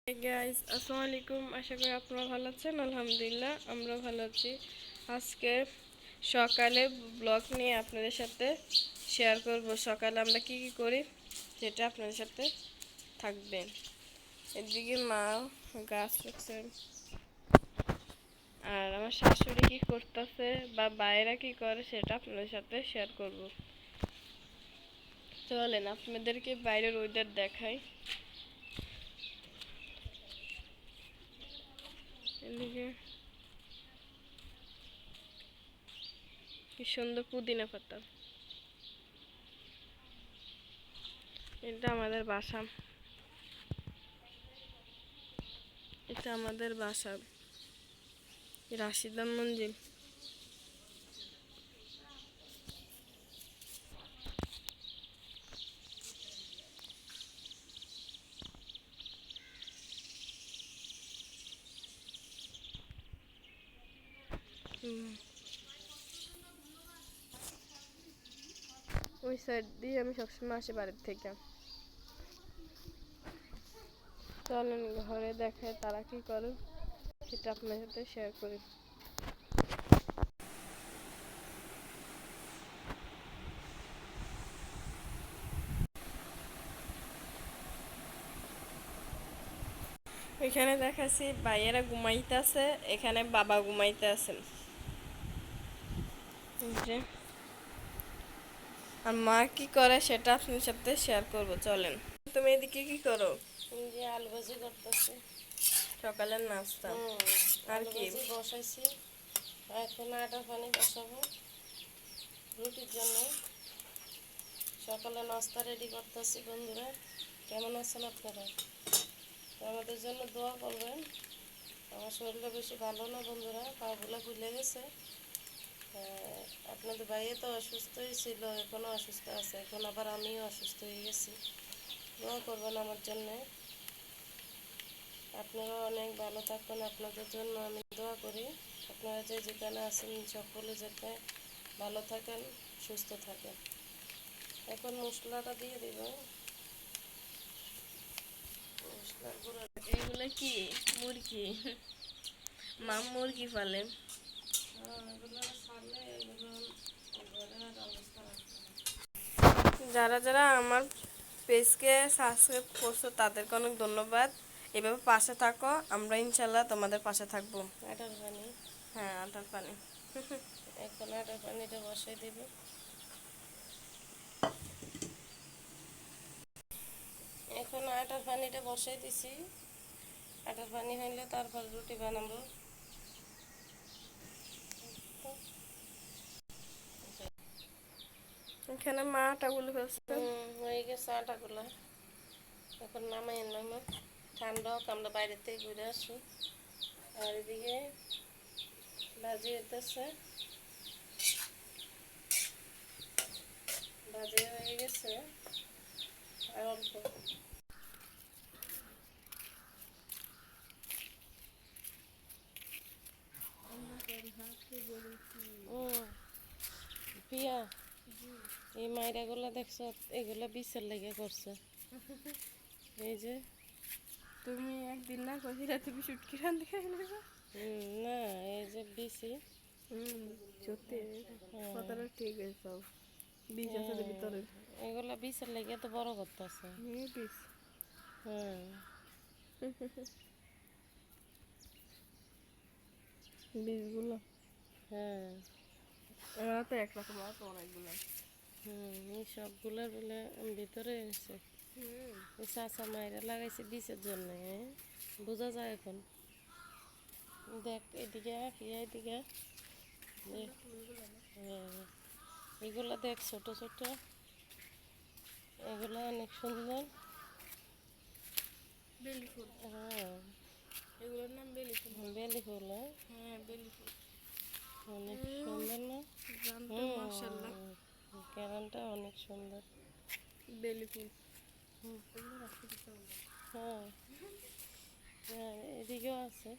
Hey guys, আসসালামু আলাইকুম। আশা করি আপনারা ভালো আছেন। আলহামদুলিল্লাহ আমরা ভালো আছি। আজকে সকালে ব্লগ নিয়ে আপনাদের সাথে শেয়ার করব। সকালে আমরা কি কি করি সেটা আপনাদের সাথে থাকবে। এদিকে মা গাছ রাখছেন আর আমার শাশুড়ি কি করতেছে বা বাইরা কি করে সেটা আপনাদের সাথে শেয়ার করব। চলেন আপনাদেরকে বাইরের ওয়েদার দেখাই। এদিকে কি সুন্দর পুদিনা পাতা। এটা আমাদের বাসা, এটা আমাদের বাসা রাশিদা মঞ্জিল। ওই সাইড দিয়ে আমি সবসময় আসি বাড়ির থেকে। চলেন ঘরে দেখায় তারা কি করে সেটা আপনার সাথে শেয়ার করি। এখানে দেখাচ্ছি ভাইয়েরা ঘুমাইতেছে, এখানে বাবা ঘুমাইতে আছেন যে, আর মা কি করে সেটা আপনার সাথে শেয়ার করব। চলেন। তুমি এদিকে কি করো? যে আলু ভাজি করতেছি সকালের নাস্তা আর আলু কি? ভাজি বসাইছি। এখন আটা পানি বসাবো রুটির জন্য। সকালে নাস্তা রেডি করতেছি। বন্ধুরা কেমন আছেন আপনারা? আমাদের জন্য দোয়া করবেন। আমার শরীরটা বেশি ভালো না বন্ধুরা, পাগুলো ফুলে গেছে। আপনাদের ভাইয়ে তো অসুস্থই ছিল, এখনও অসুস্থ আছে, এখন আবার আমিও অসুস্থ হয়ে গেছি। দোয়া করবেন আমার জন্যে। আপনারা অনেক ভালো থাকবেন, আপনাদের জন্য আমি দোয়া করি। আপনারা যে যেখানে আছেন সকলে যাতে ভালো থাকেন, সুস্থ থাকেন। এখন মশলাটা দিয়ে দিব। মশলার গুঁড়া এগুলো কি মুরগি? মা মুরগি পালে। এগুলো ছাড়লে এগুলো ঘরের অবস্থা রাখতে যারা যারা আমার পেজকে সাবস্ক্রাইব করছো তাদেরকে অনেক ধন্যবাদ। এভাবে পাশে থাকো, আমরা ইনশাল্লাহ তোমাদের পাশে থাকবো। আটার পানি। হ্যাঁ, আটার পানি। এখন আটার পানিটা বসাই দেবে। এখন আটার পানিটা বসাই দিছি। আটার পানি হইলে তারপর রুটি বানাবো। এখানে মা আটাগুলো ফেলছে। হয়ে গেছে আটাগুলো। এখন নামাই আনলাম। ঠান্ডা হোক, আমরা বাইরে থেকে ঘুরে আসি। আর এদিকে ভাজি হইতেছে, ভাজি হয়ে গেছে আর অল্প। পিয়া, এই মাইরাগুলো দেখছো, এগুলো বিচের লেগে করছে। এই যে তুমি একদিন না কইছিলা তুমি শুটকি রান্ধি খাইলে? না, এই যে বিচি। সত্যি কথাটা ঠিক আছে। সব বীজ আছে যে ভিতরে। এগুলো বিচের লেগে তো বড় করতেছে। বীজ হ্যাঁ, বীজগুলো হ্যাঁ। আমার তো একরকম, আর তো অনেকগুলো। এই সবগুলোর বলে ভিতরে আছে। এই চাচা মায়েরা লাগাইছে বীজের জন্য, বোঝা যায় এখন। দেখ এদিকে এদিকে দেখ। হ্যাঁ, এগুলো দেখ ছোট ছোট, এগুলো অনেক সুন্দর। বেলি ফুল, হ্যাঁ, এগুলোর নাম বেলি ফুল। বেলি ফুল। হ্যাঁ, বেলি ফুল। অনেক সুন্দর না? জানতো মাশাআল্লাহ। ক্যারানটা অনেক সুন্দর। বেলি ফুল। হ্যাঁ, হ্যাঁ, এদিকেও আছে।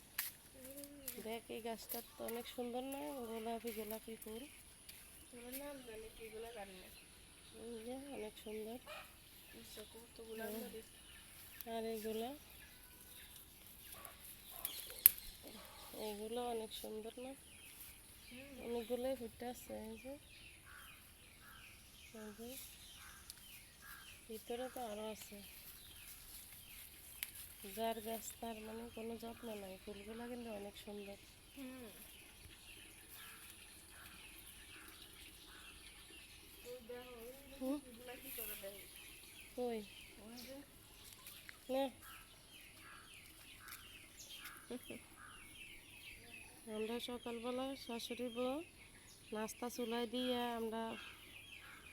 দেখ এই গাছটা তো অনেক সুন্দর না? গোলাপি গোলাপি ফুল। এগুলোর নাম জানি কি, এগুলো জানি না। এই যে অনেক সুন্দর। কতগুলো আর এগুলা এগুলো অনেক সুন্দর না, অনেকগুলোই ফুটে আছে। এই যে ভিতরে তো আরো আছে। যার গাছ তার মানে কোনো যত্ন নাই, ফুলগুলো কিন্তু অনেক সুন্দর। হুম, কই না, আমরা সকালবেলা শাশুড়ি বউ নাস্তা চুলাই দিয়ে আমরা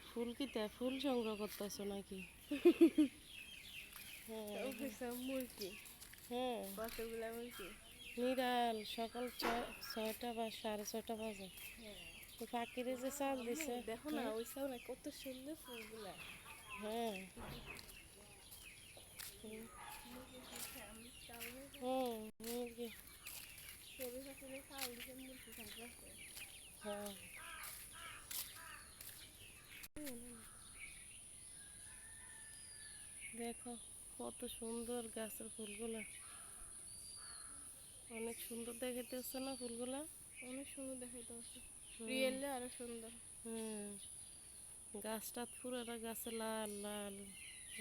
ফুল সংগ্রহ করতেছো নাকি? হ্যাঁ মুরগি হ্যাঁ, কতগুলা মুরগি। নিরাল সকাল 6টা বা 6:30 বাজে। তো পাখিরে যে চাল দিছে, দেখো না ওই সামনে কত সুন্দর ফুলগুলা। হ্যাঁ মুরগি, হ্যাঁ দেখো কত সুন্দর গাছের ফুলগুলা, অনেক সুন্দর দেখাইতেছে না ফুলগুলা? অনেক সুন্দর দেখাইতে হচ্ছে, হুম। রিয়েলে আরো সুন্দর। হুম, গাছটা পুরোটা গাছে লাল লাল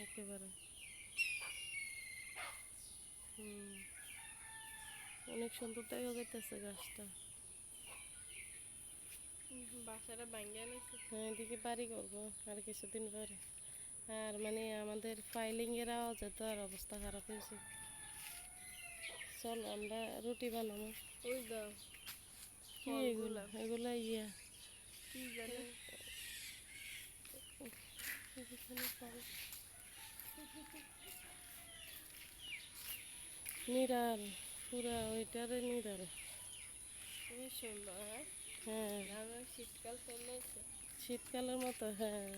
একেবারে। হুম, অনেক সুন্দর দেখা যাইতেছে গাছটা। বাসাটা ভাঙ্গিয়া নিছে। হ্যাঁ, এদিকে বাড়ি করবো আর কিছুদিন পরে। আর মানে আমাদের ফাইলিং এর আওয়াজে তো আর অবস্থা খারাপ হয়েছে। চল আমরা রুটি বানাবো। ওই দাও কি এগুলো? এগুলা ইয়া কি জানে এখানে ফল। নিরাল, পুরা ওইটারে নিরাল। খুবই সুন্দর। হ্যাঁ, হ্যাঁ আমরা শীতকাল চলে এসেছে। শীতকালের মতো, হ্যাঁ।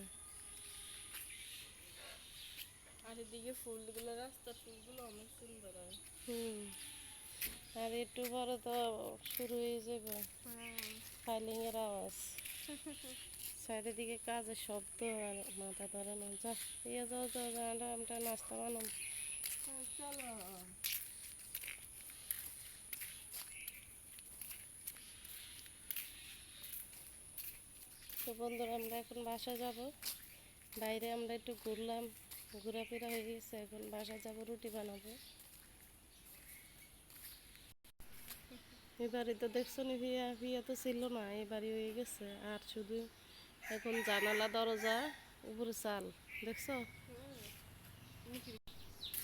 আর এদিকে ফুলগুলো, রাস্তার ফুলগুলো অনেক সুন্দর হয়। হুম, আর একটু পরে তো শুরু হয়ে যাবে ফাইলিং এর আওয়াজ, সাইডের দিকে কাজের শব্দ আর মাথা ধরে না। যা ইয়ে যাও যাও যাও, আমরা নাস্তা বানাবো। চলো। তো বন্ধুরা আমরা এখন বাসায় যাব, বাইরে আমরা একটু ঘুরলাম, ঘোরাফেরা হয়ে গেছে, এখন বাসায় যাব, রুটি বানাবো। এবারে তো দেখছো নি ভিয়া ভিয়া তো ছিল না, এবারে হয়ে গেছে। আর শুধু এখন জানালা দরজা উপরে চাল, দেখছো?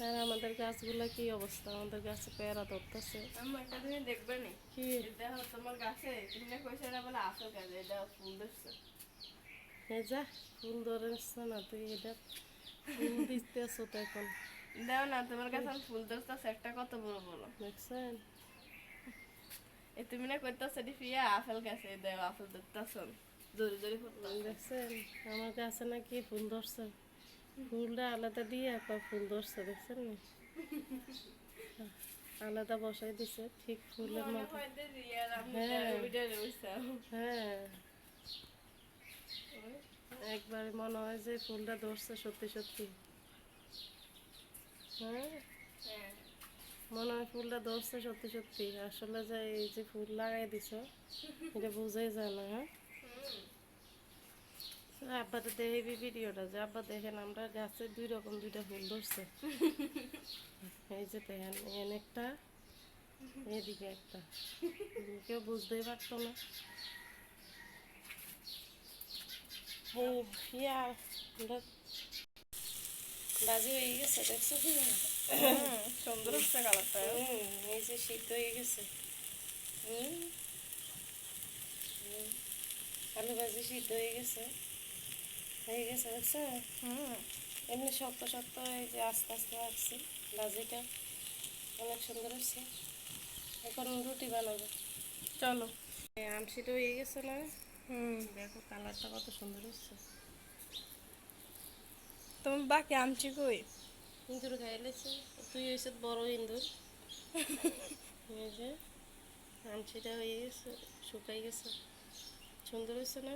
আর আমাদের গাছগুলা কি অবস্থা, আমাদের গাছে পেয়ারা ধরতেছে। আমি একটা জিনিস দেখবে নি, কি দেখো তোমার গাছে তুমি না কইছো না বলে আসল গাছে এটা ফুল ধরছে। এই যা ফুল ধরেছে না, তুই এটা ফুল দিতেছ তো এখন, দাও না তোমার কাছে আমি ফুল ধরতেছে একটা কত বড় বড়। দেখছেন? এ তুমি না কইতাছ এটি ফিয়া আপেল গাছে দাও আপেল ধরতেছ জোরে জোরে ফুটতাছে। দেখছেন আমার গাছে নাকি ফুল ধরছে, ফুলটা আলাদা দিয়ে একবার ফুল ধরছে, দেখছেন না? আলাদা বসাই দিছে ঠিক ফুলের মনে মতো। হয় যে রিয়ার আমি হ্যাঁ। ভিডিও রইছাম। হ্যাঁ, একবার মনে হয় যে ফুলটা ধরছে সত্যি সত্যি। হ্যাঁ, হ্যাঁ। মনে হয় ফুলটা ধরছে সত্যি সত্যি, আসলে যে এই যে ফুল লাগাই দিছ এটা বোঝাই যায় না। হ্যাঁ, আব্বা তো দেখবি ভিডিওটা, যে আব্বা দেখেন আমরা গাছে দুই রকম দুইটা ফুল ধরছে। এই যে দেখেন এন একটা, এদিকে একটা, কেউ বুঝতেই পারতো না। এই ফিয়া আমরা বাজি হয়ে গেছে, দেখছো কি না? সুন্দর হচ্ছে কালারটা। এই যে সিদ্ধ হয়ে গেছে। হুম, আলু ভাজি সিদ্ধ হয়ে গেছে দেখছো? এমনি শক্ত শক্ত, এই যে আস্তে আস্তে রাখছি ভাজিটা, অনেক সুন্দর হচ্ছে। এখন রুটি বানাবো, চলো। আমসিটা হয়ে গেছে না? দেখো কালারটা কত সুন্দর হচ্ছে। তুমি বাকি আমচি কই? ইন্দুর খাইলেছে, তুই হয়েছে বড় ইন্দুর। এই যে আমসিটা হয়ে গেছে, শুকাই গেছে, সুন্দর হয়েছে না?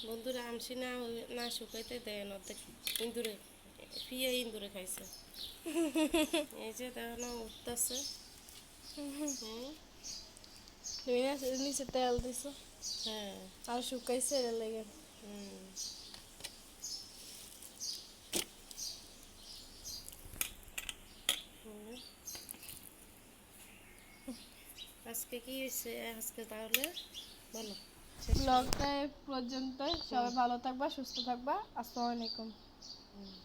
বন্ধুরা আমসি না না শুকাইতে দেয় না, ইন্দুরে ফিয়া ইন্দুরে খাইছে। এই যে দেখো না উঠতেছে। তুমি নিচে তেল দিছো হ্যাঁ। আর শুকাইছে এর লেগে। হুম। হুম। আজকে কি হয়েছে আজকে তাহলে বলো। শেষ করো। ব্লগটা এ পর্যন্ত, সবাই ভালো থাকবা, সুস্থ থাকবা। আসসালামু আলাইকুম। হুম।